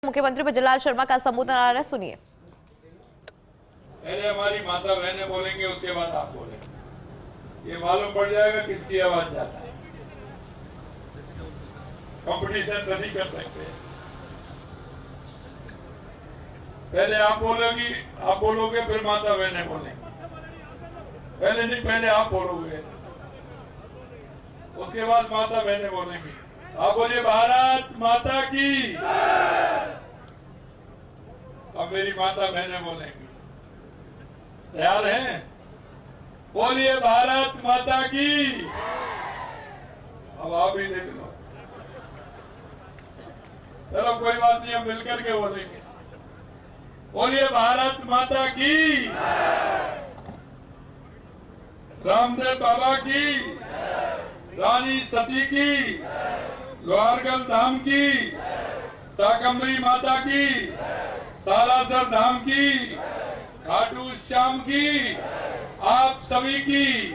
मुख्यमंत्री भजनलाल शर्मा का संबोधन आ रहा है, सुनिए। पहले हमारी माता बहनें बोलेंगे, उसके बाद आप बोलेंगे। ये मालूम पड़ जाएगा किसकी आवाज ज्यादा है। कंपटीशन तभी कर सकते हैं। पहले आप बोलोगे फिर माता बहनें बोलेंगे। पहले नहीं, पहले आप बोलोगे, उसके बाद माता बहनें बोलेंगी। आप बोलिए भारत माता की। अब मेरी माता बहनें बोलेंगी। तैयार हैं? बोलिए भारत माता की। अब आप ही देख लो। चलो कोई बात नहीं, हम मिलकर के बोलेंगे। बोलिए भारत माता की। रामदेव बाबा की, रानी सती की, लोहारगढ़ धाम की, शाकंभरी माता की, सालासर धाम की, खाटू श्याम की, आप सभी की।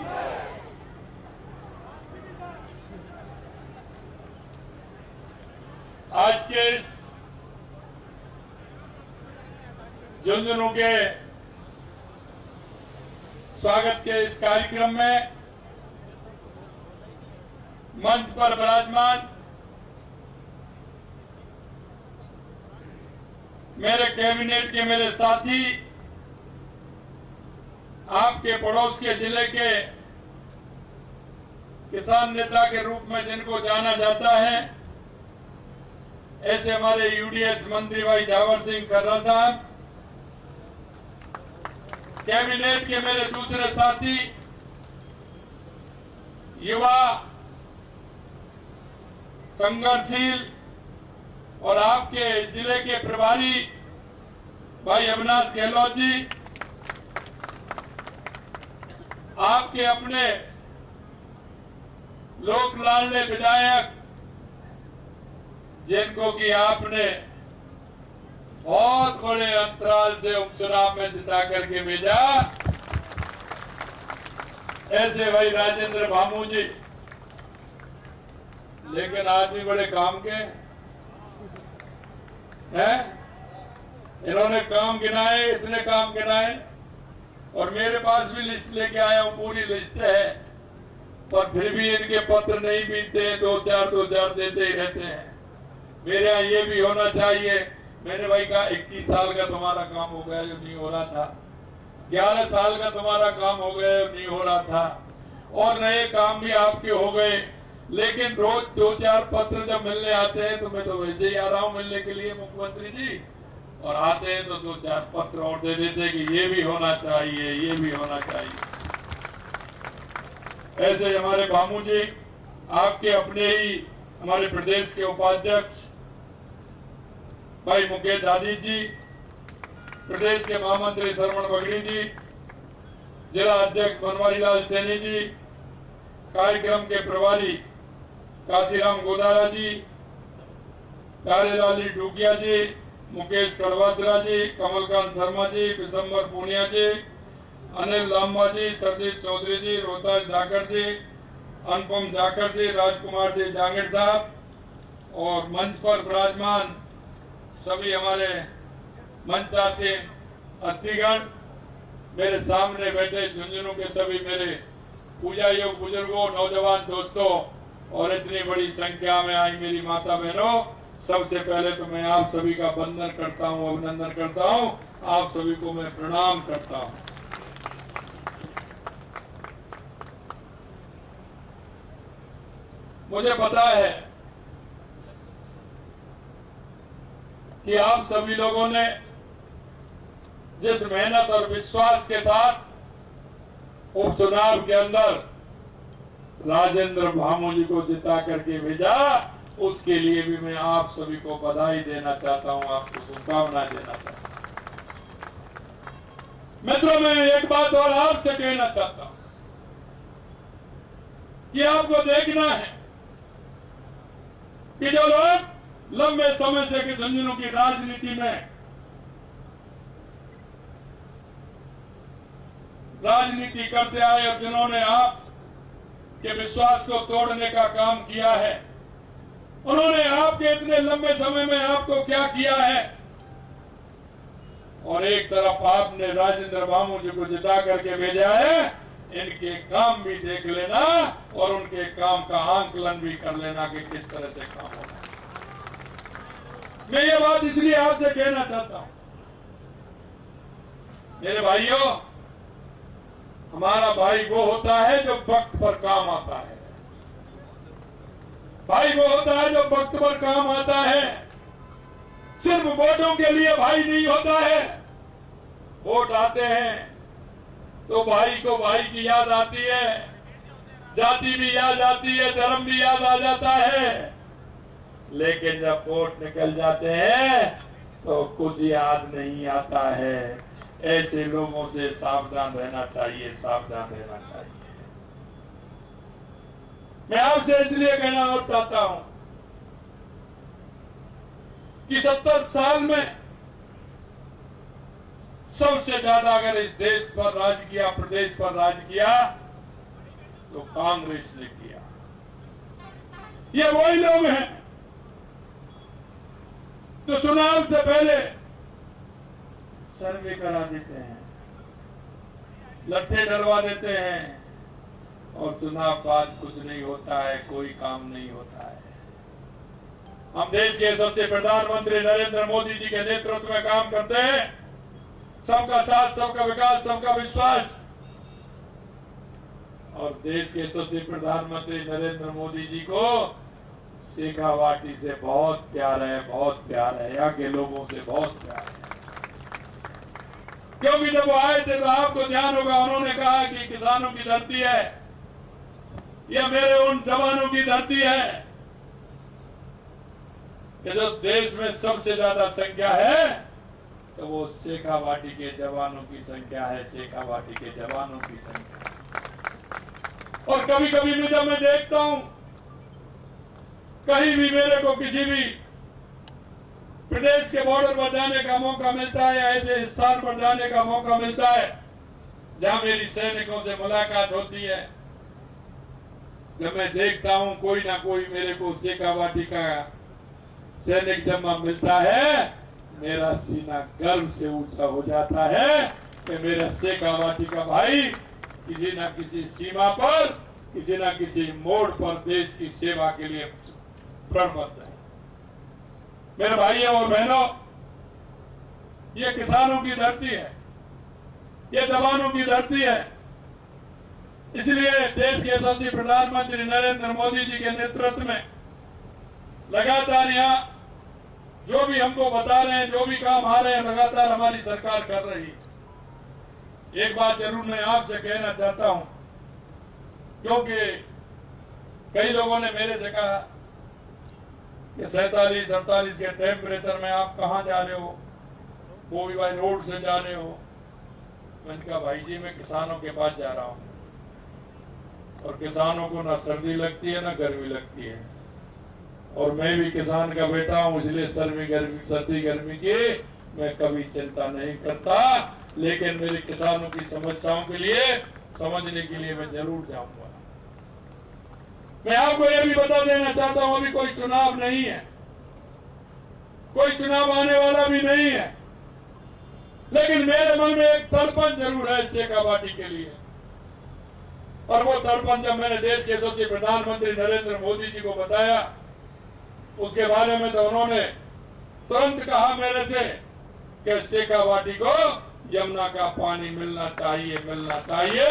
आज के इस झुंझुनू के स्वागत के इस कार्यक्रम में मंच पर विराजमान मेरे कैबिनेट के मेरे साथी, आपके पड़ोस के जिले के किसान नेता के रूप में जिनको जाना जाता है, ऐसे हमारे यूडीएच मंत्री भाई जावर सिंह खर्रा साहब, कैबिनेट के मेरे दूसरे साथी, युवा संघर्षशील और आपके जिले के प्रभारी भाई अविनाश गहलोत जी, आपके अपने लोक लाडले विधायक जिनको कि आपने बहुत बड़े अंतराल से उपचुनाव में जिता करके भेजा, ऐसे भाई राजेंद्र भामू जी। लेकिन आदमी बड़े काम के हैं। इन्होंने काम गिनाए, इतने काम गिनाए, और मेरे पास भी लिस्ट लेके आया हूं, पूरी लिस्ट है, पर फिर भी इनके पत्र नहीं बीतते, दो चार देते ही रहते हैं। मेरे यहाँ ये भी होना चाहिए। मैंने भाई कहा 21 साल का तुम्हारा काम हो गया जो नहीं हो रहा था, 11 साल का तुम्हारा काम हो गया जो नहीं हो रहा था, और नए काम भी आपके हो गए, लेकिन रोज 2-4 पत्र जब मिलने आते हैं तो मैं तो वैसे ही आ रहा हूं मिलने के लिए मुख्यमंत्री जी, और आते हैं तो 2-4 पत्र और दे देते कि ये भी होना चाहिए, ये भी होना चाहिए। ऐसे हमारे भामू जी, आपके अपने ही हमारे प्रदेश के उपाध्यक्ष भाई मुकेश आदित्य जी, प्रदेश के महामंत्री श्रवण बगड़ी जी, जिला अध्यक्ष बनवारी लाल सैनी जी, कार्यक्रम के प्रभारी काशीराम गोदारा जी, कार्यलाली डूकिया जी, मुकेश कड़वाचरा जी, कमलकांत शर्मा जी, विशंबर पूनिया जी, अनिल लांबा जी, सरदीप चौधरी जी, रोहताज जाकर जी, अनुपम जाकर जी, राजकुमार जी जांगीर साहब, और मंच पर विराजमान सभी हमारे मंचासीन अतिथिगण, मेरे सामने बैठे झुंझुनू के सभी मेरे पूजा योग बुजुर्गों, नौजवान दोस्तों, और इतनी बड़ी संख्या में आई मेरी माता बहनों, सबसे पहले तो मैं आप सभी का वंदन करता हूं, अभिनंदन करता हूं, आप सभी को मैं प्रणाम करता हूं। मुझे पता है कि आप सभी लोगों ने जिस मेहनत और विश्वास के साथ उपचुनाव के अंदर राजेंद्र भामू जी को जिता करके भेजा, उसके लिए भी मैं आप सभी को बधाई देना चाहता हूं, आपको शुभकामनाएं देना चाहता हूं। मित्रों, मैं एक बात और आपसे कहना चाहता हूं कि आपको देखना है कि जो लोग लंबे समय से कि झुंझुनू की राजनीति में राजनीति करते आए और जिन्होंने आप के विश्वास को तोड़ने का काम किया है, उन्होंने आपके इतने लंबे समय में आपको क्या किया है। और एक तरफ आपने राजेंद्र बाबू जी को जिता करके भेजा है, इनके काम भी देख लेना और उनके काम का आंकलन भी कर लेना कि किस तरह से काम होगा। मैं ये बात इसलिए आपसे कहना चाहता हूं, मेरे भाइयों, हमारा भाई वो होता है जो वक्त पर काम आता है। भाई वो होता है जो वक्त पर काम आता है। सिर्फ वोटों के लिए भाई नहीं होता है। वोट आते हैं तो भाई को भाई की याद आती है, जाति भी याद आती है, धर्म भी याद आ जाता है। लेकिन जब वोट निकल जाते हैं तो कुछ याद नहीं आता है। ऐसे लोगों से सावधान रहना चाहिए, सावधान रहना चाहिए। मैं आपसे इसलिए कहना और चाहता हूं कि 70 साल में सबसे ज्यादा अगर इस देश पर राज किया, प्रदेश पर राज किया, तो कांग्रेस ने किया। ये वही लोग हैं जो चुनाव से पहले सर्वे करा देते हैं, लट्ठे डलवा देते हैं और चुनाव बाद कुछ नहीं होता है, कोई काम नहीं होता है। हम देश के सबसे प्रधानमंत्री नरेंद्र मोदी जी के नेतृत्व में काम करते हैं। सबका साथ, सबका विकास, सबका विश्वास। और देश के सबसे प्रधानमंत्री नरेंद्र मोदी जी को शेखावाटी से बहुत प्यार है, बहुत प्यार है, यहाँ के लोगों से बहुत प्यार है। क्योंकि जब वो आए थे तो आपको ध्यान होगा, उन्होंने कहा कि किसानों की धरती है, यह मेरे उन जवानों की धरती है कि जो देश में सबसे ज्यादा संख्या है तो वो शेखावाटी के जवानों की संख्या है, शेखावाटी के जवानों की संख्या। और कभी कभी भी जब मैं देखता हूं कहीं भी मेरे को किसी भी प्रदेश के बॉर्डर पर जाने का मौका मिलता है या ऐसे स्थान पर जाने का मौका मिलता है जहां मेरी सैनिकों से मुलाकात होती है, जब मैं देखता हूं कोई ना कोई मेरे को शेखावाटी का सैनिक जब मिलता है, मेरा सीना गर्व से ऊंचा हो जाता है कि मेरा शेखावाटी का भाई किसी न किसी सीमा पर, किसी न किसी मोड़ पर देश की सेवा के लिए प्रणबद्ध है। मेरे भाइयों और बहनों, ये किसानों की धरती है, ये जवानों की धरती है। इसलिए देश के यशस्वी प्रधानमंत्री नरेंद्र मोदी जी के नेतृत्व में लगातार यहाँ जो भी हमको बता रहे हैं, जो भी काम आ रहे हैं, लगातार हमारी सरकार कर रही है। एक बात जरूर मैं आपसे कहना चाहता हूं, क्योंकि कई लोगों ने मेरे से कहा कि 47-48 के टेम्परेचर में आप कहां जा रहे हो, वो भी भाई रोड से जा रहे हो। मैंने कहा भाई जी मैं किसानों के पास जा रहा हूं और किसानों को ना सर्दी लगती है ना गर्मी लगती है, और मैं भी किसान का बेटा हूं, इसलिए सर्दी गर्मी की मैं कभी चिंता नहीं करता। लेकिन मेरे किसानों की समस्याओं के लिए समझने के लिए मैं जरूर जाऊंगा। मैं आपको यह भी बता देना चाहता हूं, अभी कोई चुनाव नहीं है, कोई चुनाव आने वाला भी नहीं है, लेकिन मेरे मन में एक तड़पन जरूर है शेखावाटी के लिए। और वो तड़पन जब मैंने देश के यशस्वी प्रधानमंत्री नरेंद्र मोदी जी को बताया, उसके बारे में तो उन्होंने तुरंत कहा मेरे से कि शेखावाटी को यमुना का पानी मिलना चाहिए, मिलना चाहिए।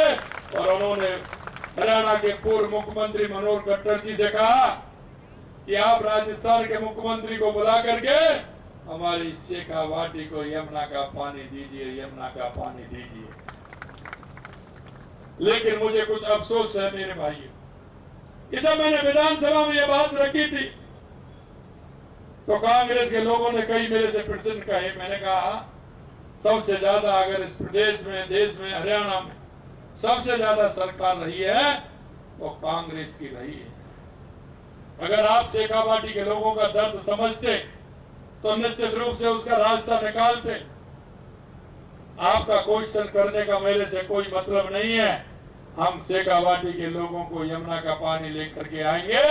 और उन्होंने हरियाणा के पूर्व मुख्यमंत्री मनोहर खट्टर जी से कहा कि आप राजस्थान के मुख्यमंत्री को बुला करके हमारी शेखावाटी को यमुना का पानी दीजिए, यमुना का पानी दीजिए। लेकिन मुझे कुछ अफसोस है मेरे भाइयों कि जब मैंने विधानसभा में यह बात रखी थी तो कांग्रेस के लोगों ने कई मेरे से प्रश्न कहे। मैंने कहा सबसे ज्यादा अगर इस प्रदेश में, देश में, हरियाणा में सबसे ज्यादा सरकार रही है तो कांग्रेस की रही है। अगर आप शेखावाटी के लोगों का दर्द समझते तो निश्चित रूप से उसका रास्ता निकालते। आपका क्वेश्चन करने का मेरे से कोई मतलब नहीं है। हम शेखावाटी के लोगों को यमुना का पानी लेकर के आएंगे,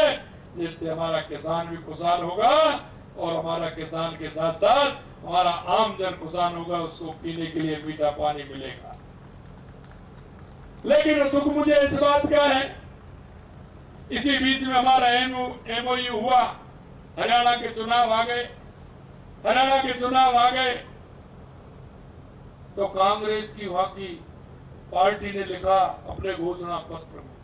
जिससे हमारा किसान भी खुशहाल होगा और हमारा किसान के साथ साथ हमारा आम जन खुशहाल होगा, उसको पीने के लिए मीठा पानी मिलेगा। लेकिन दुख मुझे इस बात का है, इसी बीच में हमारा एमओयू हुआ, हरियाणा के चुनाव आ गए। हरियाणा के चुनाव आ गए तो कांग्रेस की वहां की पार्टी ने लिखा अपने घोषणा पत्र में,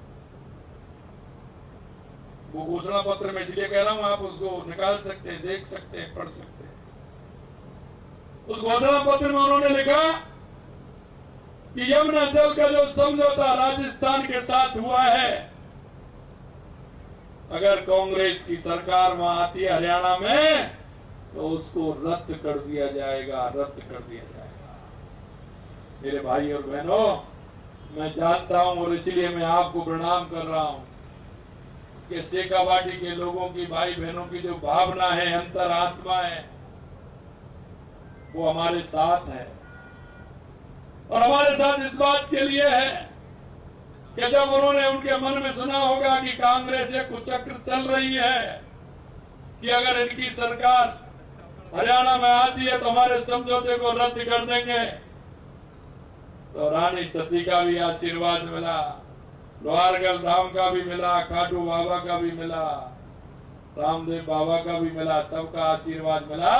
वो घोषणा पत्र में इसलिए कह रहा हूं, आप उसको निकाल सकते हैं, देख सकते हैं, पढ़ सकते हैं। उस घोषणा पत्र में उन्होंने लिखा कि यमुना जल का जो समझौता राजस्थान के साथ हुआ है, अगर कांग्रेस की सरकार वहां आती है हरियाणा में तो उसको रद्द कर दिया जाएगा, रद्द कर दिया जाएगा। मेरे भाई और बहनों, मैं जानता हूं और इसलिए मैं आपको प्रणाम कर रहा हूं कि शेखावाटी के लोगों की, भाई बहनों की जो भावना है, अंतरात्मा है, वो हमारे साथ है। और हमारे साथ इस बात के लिए है कि जब उन्होंने उनके मन में सुना होगा कि कांग्रेस एक कुचक्र चल रही है कि अगर इनकी सरकार हरियाणा में आती है तो हमारे समझौते को रद्द कर देंगे, तो रानी सती का भी आशीर्वाद मिला, लोहारगढ़ धाम का भी मिला, खाटू बाबा का भी मिला, रामदेव बाबा का भी मिला, सबका आशीर्वाद मिला।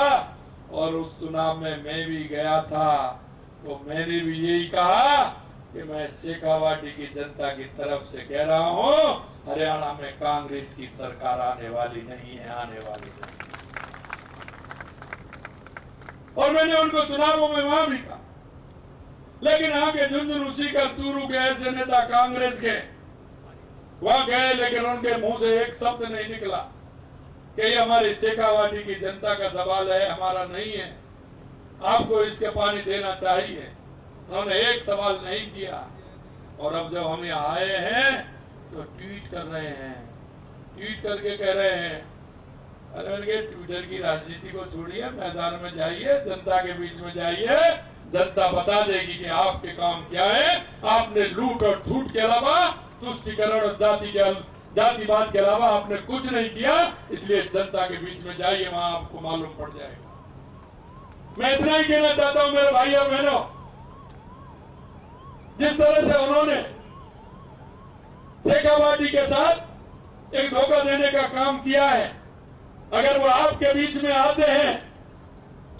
और उस चुनाव में मैं भी गया था, तो मैंने भी यही कहा कि मैं शेखावाटी की जनता की तरफ से कह रहा हूं, हरियाणा में कांग्रेस की सरकार आने वाली नहीं है, आने वाली नहीं। और मैंने उनको चुनावों में वहां भी कहा, लेकिन आगे झुंझुनू उसी का चूरू के ऐसे नेता कांग्रेस के वहां गए, लेकिन उनके मुंह से एक शब्द नहीं निकला कि ये हमारी शेखावाटी की जनता का सवाल है, हमारा नहीं है, आपको इसके पानी देना चाहिए। उन्होंने एक सवाल नहीं किया। और अब जब हम यहाँ आए हैं तो ट्वीट कर रहे हैं, ट्वीट करके कह रहे हैं, अरे उनके ट्विटर की राजनीति को छोड़िए, मैदान में जाइए, जनता के बीच में जाइए, जनता बता देगी कि आपके काम क्या है। आपने लूट और झूठ के अलावा, तुष्टिकरण और जातिवाद के अलावा आपने कुछ नहीं किया, इसलिए जनता के बीच में जाइए, वहां आपको मालूम पड़ जाएगा। मैं इतना ही कहना चाहता हूं मेरे भाई और बहनों, जिस तरह से उन्होंने शेखावाटी के साथ एक धोखा देने का काम किया है, अगर वो आपके बीच में आते हैं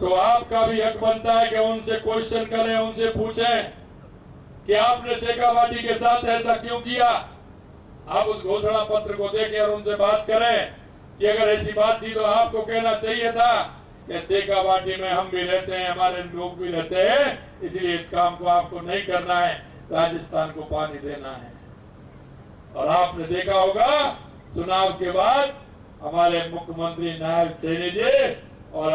तो आपका भी हक बनता है कि उनसे क्वेश्चन करें, उनसे पूछें कि आपने शेखावाटी के साथ ऐसा क्यों किया। आप उस घोषणा पत्र को देखें और उनसे बात करें कि अगर ऐसी बात थी तो आपको कहना चाहिए था कि शेखावाटी में हम भी रहते हैं, हमारे लोग भी रहते हैं, इसलिए इस काम को आपको नहीं करना है, राजस्थान को पानी देना है। और आपने देखा होगा चुनाव के बाद हमारे मुख्यमंत्री नायब सैनी जी और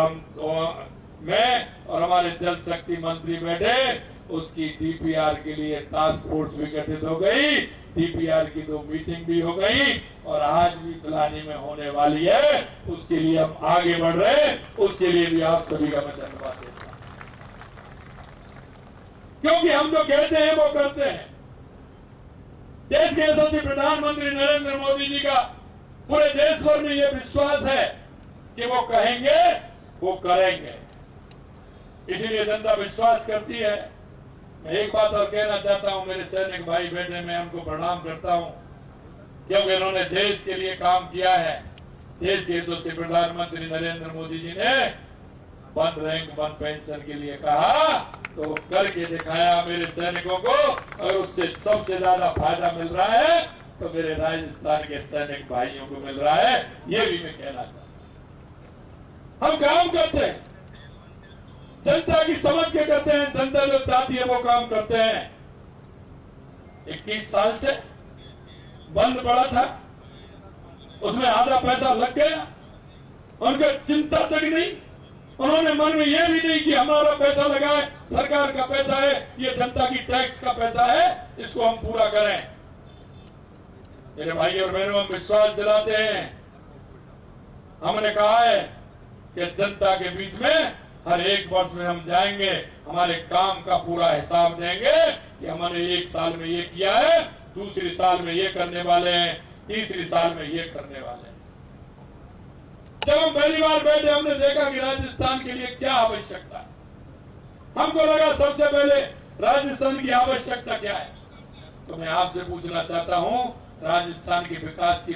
मैं और हमारे जल शक्ति मंत्री बैठे, उसकी डीपीआर के लिए टास्क फोर्स भी गठित हो गई, डीपीआर की 2 मीटिंग भी हो गई और आज भी पिलानी में होने वाली है। उसके लिए हम आगे बढ़ रहे हैं, उसके लिए भी आप सभी का मैं धन्यवाद देता हूं, क्योंकि हम जो कहते हैं वो करते हैं। देश के यशस्वी प्रधानमंत्री नरेंद्र मोदी जी का पूरे देश भर में ये विश्वास है कि वो कहेंगे वो करेंगे, इसीलिए जनता विश्वास करती है। मैं एक बात और कहना चाहता हूं, मेरे सैनिक भाई बेटे, मैं उनको प्रणाम करता हूं क्योंकि उन्होंने देश के लिए काम किया है। देश के यशस्वी प्रधानमंत्री नरेंद्र मोदी जी ने वन रैंक वन पेंशन के लिए कहा तो करके दिखाया मेरे सैनिकों को, और उससे सबसे ज्यादा फायदा मिल रहा है तो मेरे राजस्थान के सैनिक भाइयों को मिल रहा है। ये भी मैं कहना चाहता हूं, हम काम करते हैं, जनता की समझ के करते हैं, जनता जो चाहती है वो काम करते हैं। 21 साल से बंद पड़ा था, उसमें आधा पैसा लग गया, उनका चिंता तक नहीं, उन्होंने मन में यह भी नहीं कि हमारा पैसा लगा है, सरकार का पैसा है, ये जनता की टैक्स का पैसा है, इसको हम पूरा करें। मेरे भाई और बहनों, हम विश्वास दिलाते हैं, हमने कहा है कि जनता के बीच में हर 1 वर्ष में हम जाएंगे, हमारे काम का पूरा हिसाब देंगे कि हमने 1 साल में ये किया है, दूसरी साल में ये करने वाले हैं, तीसरी साल में ये करने वाले हैं। जब हम पहली बार बैठे हमने देखा कि राजस्थान के लिए क्या आवश्यकता है। हमको लगा सबसे पहले राजस्थान की आवश्यकता क्या है। तो मैं आपसे पूछना चाहता हूं, राजस्थान के विकास के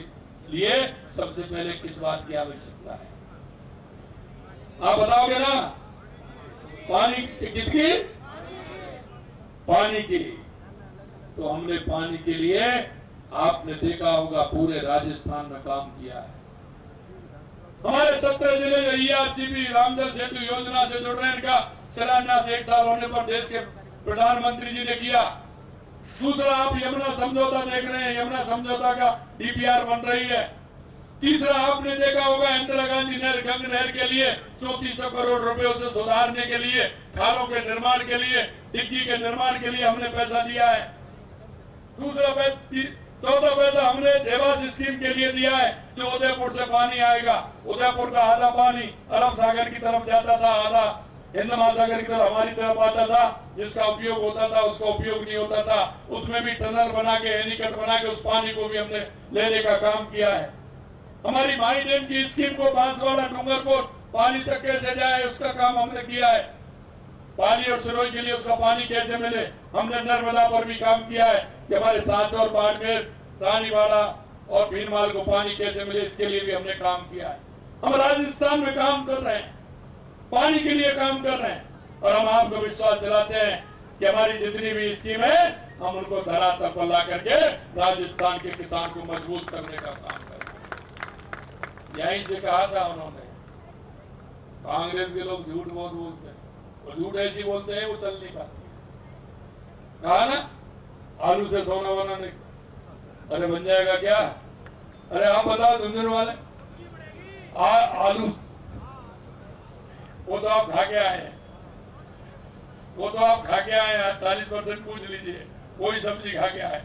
लिए सबसे पहले किस बात की आवश्यकता है? आप बताओगे ना? पानी किसकी? पानी की। तो हमने पानी के लिए, आपने देखा होगा, पूरे राजस्थान में काम किया है। हमारे 17 जिले जो ERCP रामजल सेतु योजना से जुड़ रहे हैं, इनका शिलान्यास 1 साल होने पर देश के प्रधानमंत्री जी ने किया। दूसरा, आप यमुना समझौता देख रहे हैं, यमुना समझौता का DPR बन रही है। तीसरा, आपने देखा होगा इंदिरा गांधी नहर, गंग नहर के लिए 3400 करोड़ रुपए से सुधारने के लिए, खालों के निर्माण के लिए, डिग्गी के निर्माण के लिए हमने पैसा दिया है। दूसरा, चौथा पैसा हमने देवास स्कीम के लिए दिया है, जो उदयपुर से पानी आएगा। उदयपुर का आधा पानी अरब सागर की तरफ जाता था, आधा हिंद महासागर की तरफ हमारी तरफ आता था। जिसका उपयोग होता था उसका उपयोग नहीं होता था। उसमें भी टनल बना के, एनीकट बना के उस पानी को भी हमने लेने का काम किया है। हमारी माई डैम की स्कीम को, बांसवाड़ा डूंगरपुर पानी तक कैसे जाए, उसका काम हमने किया है। पानी और सिरोही के लिए उसका पानी कैसे मिले, हमने नर्मदा पर भी काम किया है कि हमारे सांचौर, बाड़मेर, रानीवाड़ा और भीनमाल को पानी कैसे मिले, इसके लिए भी हमने काम किया है। हम राजस्थान में काम कर रहे हैं, पानी के लिए काम कर रहे हैं, और हम आपको विश्वास दिलाते हैं कि हमारी जितनी भी स्कीम है, हम उनको धरातल पर ला करके राजस्थान के किसान को मजबूत करने का काम करें। यहीं से कहा था उन्होंने, कांग्रेस के लोग झूठ बहुत बोलते हैं, और झूठ ऐसी बोलते हैं वो चल नहीं पाती। कहा ना, आलू से सोना बनाने, अरे बन जाएगा क्या? अरे आप बताओ झुंझुनू वाले, आलू वो तो आप खा के आए हैं, वो तो आप खा के आए हैं। 40% पूछ लीजिए, कोई सब्जी खा के आए।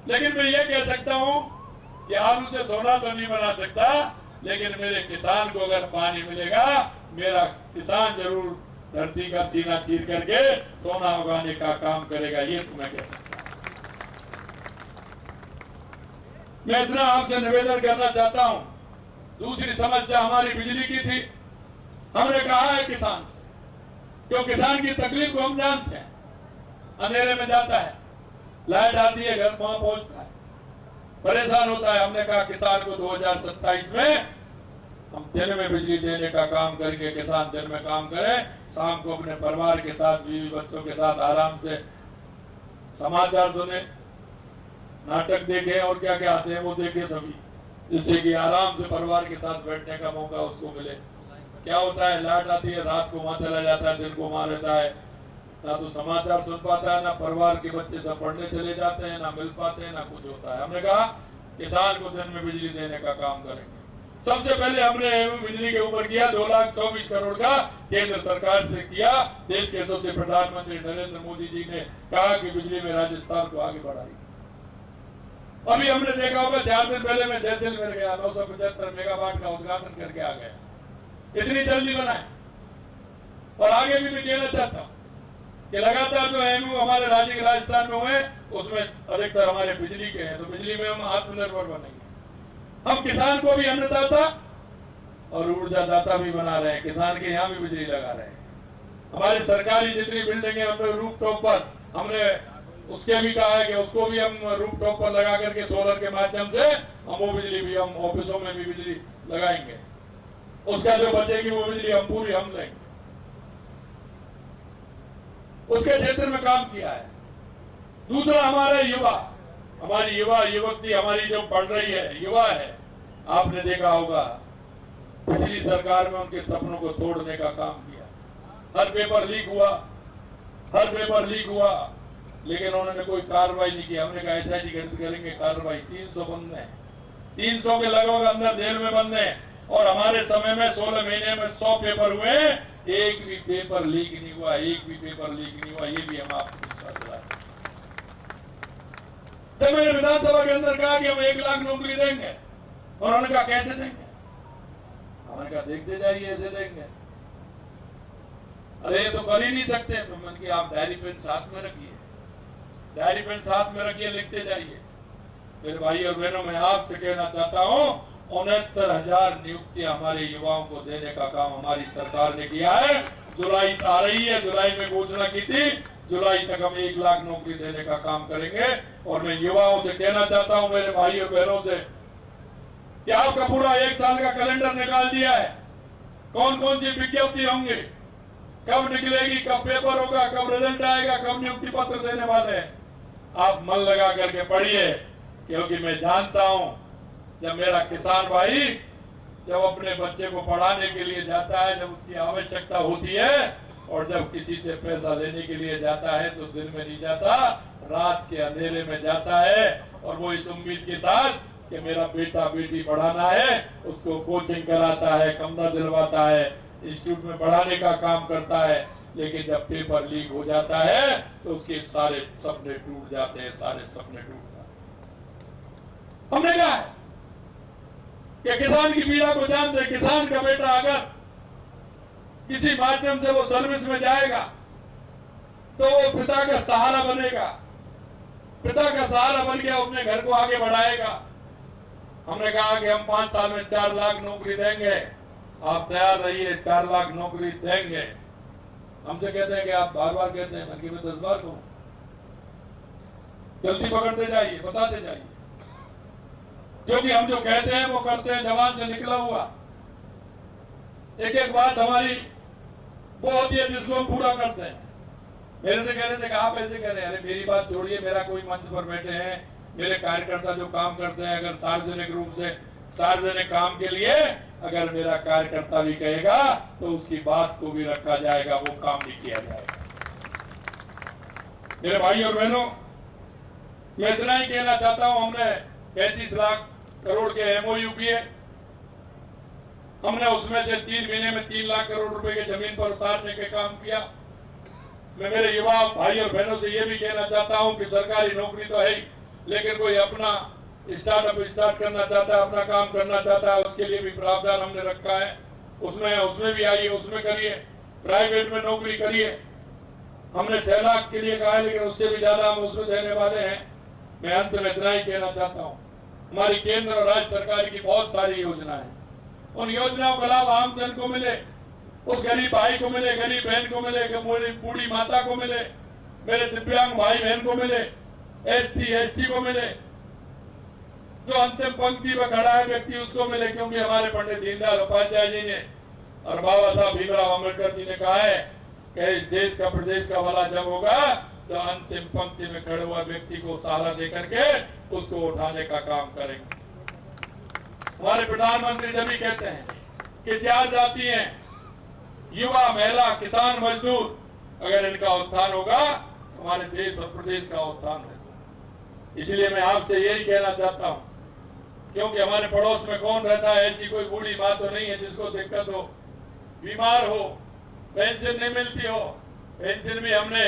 लेकिन मैं ये कह सकता हूं कि आलू से सोना तो नहीं बना सकता, लेकिन मेरे किसान को अगर पानी मिलेगा, मेरा किसान जरूर धरती का सीना चीर करके सोना उगाने का काम करेगा। ये तो मैं कह सकता हूं। मैं इतना आपसे निवेदन करना चाहता हूं। दूसरी समस्या हमारी बिजली की थी। हमने कहा है किसान से, क्यों किसान की तकलीफ को हम जानते हैं। अंधेरे में जाता है, लाइट आती है, घर वहां पहुंचता है, परेशान होता है। हमने कहा किसान को 2027 में हम दिन में बिजली देने का काम करेंगे। किसान दिन में काम करें, शाम को अपने परिवार के साथ, बीवी बच्चों के साथ आराम से समाचार सुने, नाटक देखें, और क्या क्या आते हैं वो देखें सभी, जिससे कि आराम से परिवार के साथ बैठने का मौका उसको मिले। क्या होता है, लाइट आती है, रात को वहां चला जाता है, दिन को वहां रहता है, ना तो समाचार सुन पाता है, ना परिवार के बच्चे सब पढ़ने चले जाते हैं, ना मिल पाते हैं, ना कुछ होता है। हमने कहा किसान को दिन में बिजली देने का काम करेंगे। सबसे पहले हमने बिजली के ऊपर किया 2,24 करोड़ का केंद्र सरकार से किया। देश के यशस्वी प्रधानमंत्री नरेंद्र मोदी जी ने कहा कि बिजली में राजस्थान को आगे बढ़ाई। अभी हमने देखा होगा 4 दिन पहले मैं जैसलमेर गया, 975 मेगावाट का उद्घाटन करके आ गया। इतनी जल्दी बनाए। और आगे भी मैं कहना चाहता हूं कि लगातार जो एमओ हमारे राज्य के राजस्थान में हुए, उसमें अधिकतर हमारे बिजली के हैं। तो बिजली में हम आत्मनिर्भर बनेंगे। हम किसान को भी अन्नदाता और ऊर्जादाता भी बना रहे हैं। किसान के यहाँ भी बिजली लगा रहे हैं। हमारी सरकारी जितनी बिल्डिंग है, हमने रूफ टॉप पर हमने उसके भी कहा है कि उसको भी हम रूफ टॉप पर लगा करके सोलर के माध्यम से हम वो बिजली भी, हम ऑफिसों में भी बिजली लगाएंगे। उसका जो बचेगी वो बिजली हम पूरी हम लेंगे। उसके क्षेत्र में काम किया है। दूसरा, हमारे युवा, हमारी युवा युवती, हमारी जो पढ़ रही है, युवा है। आपने देखा होगा पिछली सरकार में उनके सपनों को तोड़ने का काम किया। हर पेपर लीक हुआ, हर पेपर लीक हुआ, लेकिन उन्होंने कोई कार्रवाई नहीं की। हमने कहा SIT गठित करेंगे, कार्रवाई 300 बंदे हैं, 300 के लगभग अंदर जेल में बंदे हैं। और हमारे समय में 16 महीने में 100 पेपर हुए, एक भी पेपर लीक नहीं हुआ, एक भी पेपर लीक नहीं हुआ। ये भी हम आपको विश्वास दिलाते हैं। जब मैंने विधानसभा के अंदर कहा कि हम 1 लाख नौकरी देंगे, और उन्होंने कहा कैसे देंगे? हमने कहा देखते जाइए, ऐसे देंगे। अरे ये तो कर ही नहीं सकते। तो मैंने कहा आप डायरी पेन साथ में रखिए, डायरी पेन साथ में रखिए, लिखते जाइए। मेरे भाई और बहनों, मैं आपसे कहना चाहता हूं, 69,000 नियुक्तियां हमारे युवाओं को देने का काम हमारी सरकार ने किया है। जुलाई आ रही है, जुलाई में घोषणा की थी, जुलाई तक हम 1 लाख नौकरी देने का काम करेंगे। और मैं युवाओं से कहना चाहता हूं, मेरे भाइयों बहनों से, कि आपका पूरा 1 साल का कैलेंडर निकाल दिया है। कौन कौन सी विज्ञप्ति होंगे, कब निकलेगी, कब पेपर होगा, कब रिजल्ट आएगा, कब नियुक्ति पत्र देने वाले हैं, आप मन लगा करके पढ़िए। क्योंकि मैं जानता हूं, जब मेरा किसान भाई जब अपने बच्चे को पढ़ाने के लिए जाता है, जब उसकी आवश्यकता होती है, और जब किसी से पैसा लेने के लिए जाता है, तो दिन में नहीं जाता, रात के अंधेरे में जाता है। और वो इस उम्मीद के साथ कि मेरा बेटा बेटी पढ़ाना है, उसको कोचिंग कराता है, कमरा दिलवाता है, इंस्टीट्यूट में पढ़ाने का काम करता है। लेकिन जब पेपर लीक हो जाता है, तो उसके सारे सपने टूट जाते हैं, सारे सपने टूट जाते हैं। हमने कहा है कि किसान की पीड़ा को जानते हैं। किसान का बेटा अगर किसी माध्यम से वो सर्विस में जाएगा, तो वो पिता का सहारा बनेगा, पिता का सहारा बन के अपने घर को आगे बढ़ाएगा। हमने कहा कि हम 5 साल में 4 लाख नौकरी देंगे, आप तैयार रहिए, 4 लाख नौकरी देंगे। हमसे कहते हैं कि आप बार बार कहते हैं, मैं 10 बार कहूं, जल्दी पकड़ते जाइए, बताते जाइए, क्योंकि हम जो कहते हैं वो करते हैं, जवान से निकला हुआ। एक एक बात हमारी वो होती है जिसको हम पूरा करते हैं। मेरे से कह रहे थे कि आप ऐसे कह रहे हैं, अरे मेरी बात छोड़िए, मेरा कोई मंच पर बैठे हैं, मेरे कार्यकर्ता जो काम करते हैं, अगर सार्वजनिक रूप से सार्वजनिक काम के लिए अगर मेरा कार्यकर्ता भी कहेगा, तो उसकी बात को भी रखा जाएगा, वो काम भी किया जाएगा। मेरे भाई और बहनों, मैं इतना ही कहना चाहता हूं, हमने 35 लाख करोड़ के एमओयू किए। हमने उसमें से 3 महीने में 3 लाख करोड़ रुपए के जमीन पर उतारने के काम किया। मैं मेरे युवा भाई और बहनों से ये भी कहना चाहता हूं कि सरकारी नौकरी तो है ही, लेकिन कोई अपना स्टार्टअप स्टार्ट करना चाहता है, अपना काम करना चाहता है, उसके लिए भी प्रावधान हमने रखा है। उसमें भी आइए, उसमें करिए, प्राइवेट में नौकरी करिए। हमने 6 लाख के लिए कहा है, लेकिन उससे भी ज्यादा हम उसमें देने वाले हैं। मैं अंत में इतना ही कहना चाहता हूं, हमारी केंद्र और राज्य सरकार की बहुत सारी योजनाएं हैं। उन योजनाओं का लाभ आम जन को मिले, उस गरीब भाई को मिले, गरीब बहन को मिले, बूढ़ी माता को मिले, मेरे दिव्यांग भाई बहन को मिले, SC ST को मिले, जो अंतिम पंक्ति में खड़ा है व्यक्ति उसको मिले। क्योंकि हमारे पंडित दीनदयाल उपाध्याय जी ने और बाबा साहब भीमराव अम्बेडकर जी ने कहा है कि इस देश का प्रदेश का भला जब होगा, तो अंतिम पंक्ति में खड़े हुआ व्यक्ति को सहारा देकर के उसको उठाने का काम करेंगे। हमारे प्रधानमंत्री जब भी कहते हैं कि 4 जाति हैं, युवा, महिला, किसान, मजदूर, अगर इनका उत्थान होगा, तो हमारे देश और प्रदेश का उत्थान होगा। इसलिए मैं आपसे यही कहना चाहता हूं, क्योंकि हमारे पड़ोस में कौन रहता है, ऐसी कोई बूढ़ी माँ तो नहीं है जिसको दिक्कत हो, बीमार हो, पेंशन नहीं मिलती हो। पेंशन भी हमने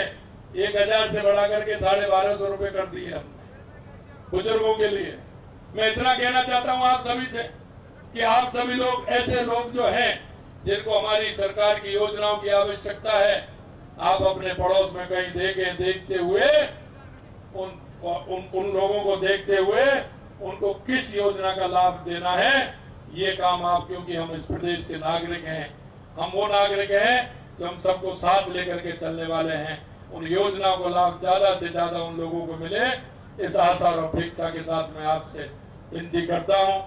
1000 से बढ़ा करके 1250 रुपए कर दी है बुजुर्गों के लिए। मैं इतना कहना चाहता हूं आप सभी से कि आप सभी लोग, ऐसे लोग जो हैं जिनको हमारी सरकार की योजनाओं की आवश्यकता है, आप अपने पड़ोस में कहीं देखते हुए उन लोगों को देखते हुए उनको किस योजना का लाभ देना है, ये काम आप, क्योंकि हम इस प्रदेश के नागरिक हैं, हम वो नागरिक हैं जो हम सबको साथ लेकर के चलने वाले हैं। उन योजनाओं का लाभ ज्यादा से ज्यादा उन लोगों को मिले, इस आशा और अपेक्षा के साथ मैं आपसे विनती करता हूं।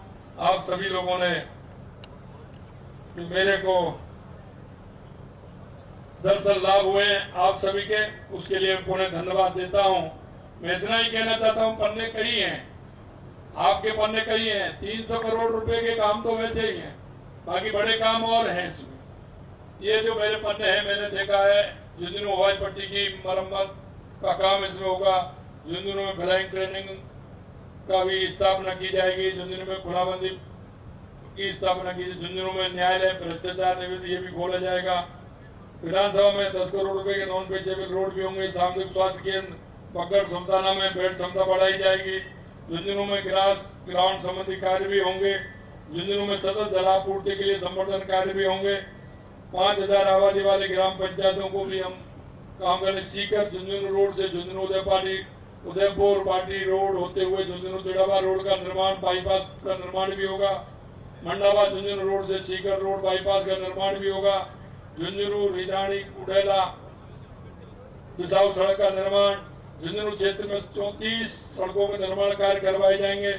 आप सभी लोगों ने मेरे को दरअसल लाभ हुए आप सभी के, उसके लिए पुनः धन्यवाद देता हूं। मैं इतना ही कहना चाहता हूं, पन्ने कई हैं, आपके पन्ने कई हैं। 300 करोड़ रुपए के काम तो वैसे ही हैं, बाकी बड़े काम और हैं इसमें। ये जो मेरे पन्ने हैं, मैंने देखा है झुंझुनू हवाई पट्टी की मरम्मत का काम इसमें होगा, झुंझुनू में फ्लाइंग ट्रेनिंग का भी स्थापना की जाएगी, झुंझुनू में खुलाबंदी की स्थापना की, झुंझुनू में न्यायालय, भ्रष्टाचार निवेदन ये भी खोला जाएगा। विधानसभा में 10 करोड़ रुपए के नॉन पेचेबल रोड भी होंगे। सामुदायिक स्वास्थ्य केंद्र बगड़ समताना में बेड क्षमता बढ़ाई जाएगी। झुंझुनू में ग्राउंड संबंधी कार्य भी होंगे। झुंझुनू में सतत जलापूर्ति के लिए संवर्धन कार्य भी होंगे। 5000 आबादी वाले ग्राम पंचायतों को भी हम काम करने। सीकर झुंझुनू रोड से झुंझुनू उदयपुर पाटी रोड होते हुए झुंझुनू तिड़ावा रोड का निर्माण, बाईपास का निर्माण भी होगा। मंडावा झुंझुनू रोड से सीकर रोड बाईपास का निर्माण भी होगा। झुंझुनू रिजाणी कुडेला बिसाऊ सड़क का निर्माण, झुंझुनू क्षेत्र में 34 सड़कों के निर्माण कार्य करवाए जाएंगे।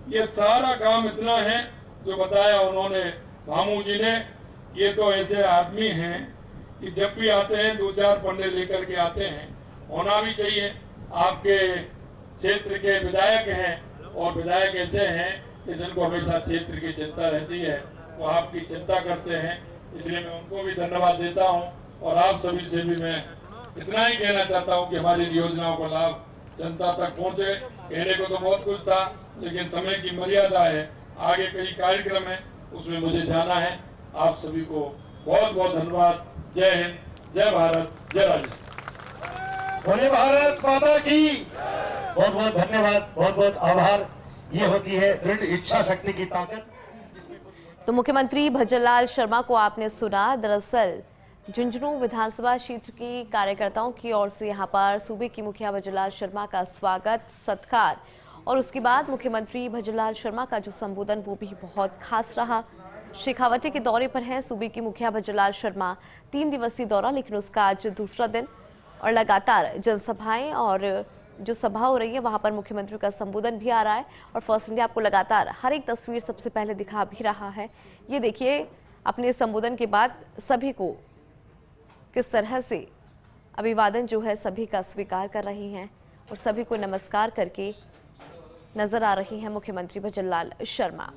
ये सारा काम इतना है जो बताया उन्होंने भामू जी ने। ये तो ऐसे आदमी हैं कि जब भी आते हैं 2-4 पन्ने लेकर के आते हैं, होना भी चाहिए। आपके क्षेत्र के विधायक हैं और विधायक ऐसे हैं कि जिनको हमेशा क्षेत्र की चिंता रहती है, वो आपकी चिंता करते हैं, इसलिए मैं उनको भी धन्यवाद देता हूं। और आप सभी से भी मैं इतना ही कहना चाहता हूं कि हमारी योजनाओं का लाभ जनता तक पहुंचे। कहने को तो बहुत कुछ था, लेकिन समय की मर्यादा है, आगे कई कार्यक्रम है, उसमें मुझे जाना है। आप सभी को बहुत बहुत धन्यवाद। जय हिंद, जय भारत, जय राजस्थान। बोले भारत माता की। बहुत बहुत धन्यवाद, बहुत बहुत आभार। ये होती है दृढ़ इच्छा शक्ति की ताकत। तो मुख्यमंत्री भजनलाल शर्मा को आपने सुना। दरअसल झुंझुनू विधानसभा क्षेत्र की कार्यकर्ताओं की ओर से यहां पर सूबे की मुखिया भजनलाल शर्मा का स्वागत सत्कार और उसके बाद मुख्यमंत्री भजनलाल शर्मा का जो संबोधन वो भी बहुत खास रहा। शेखावटी के दौरे पर हैं सूबे की मुखिया भजनलाल शर्मा। 3 दिवसीय दौरा, लेकिन उसका आज दूसरा दिन और लगातार जनसभाएं और जो सभा हो रही है वहां पर मुख्यमंत्री का संबोधन भी आ रहा है। और फर्स्ट इंडिया आपको लगातार हर एक तस्वीर सबसे पहले दिखा भी रहा है। ये देखिए अपने संबोधन के बाद सभी को किस तरह से अभिवादन जो है सभी का स्वीकार कर रही हैं और सभी को नमस्कार करके नजर आ रही हैं मुख्यमंत्री भजनलाल शर्मा।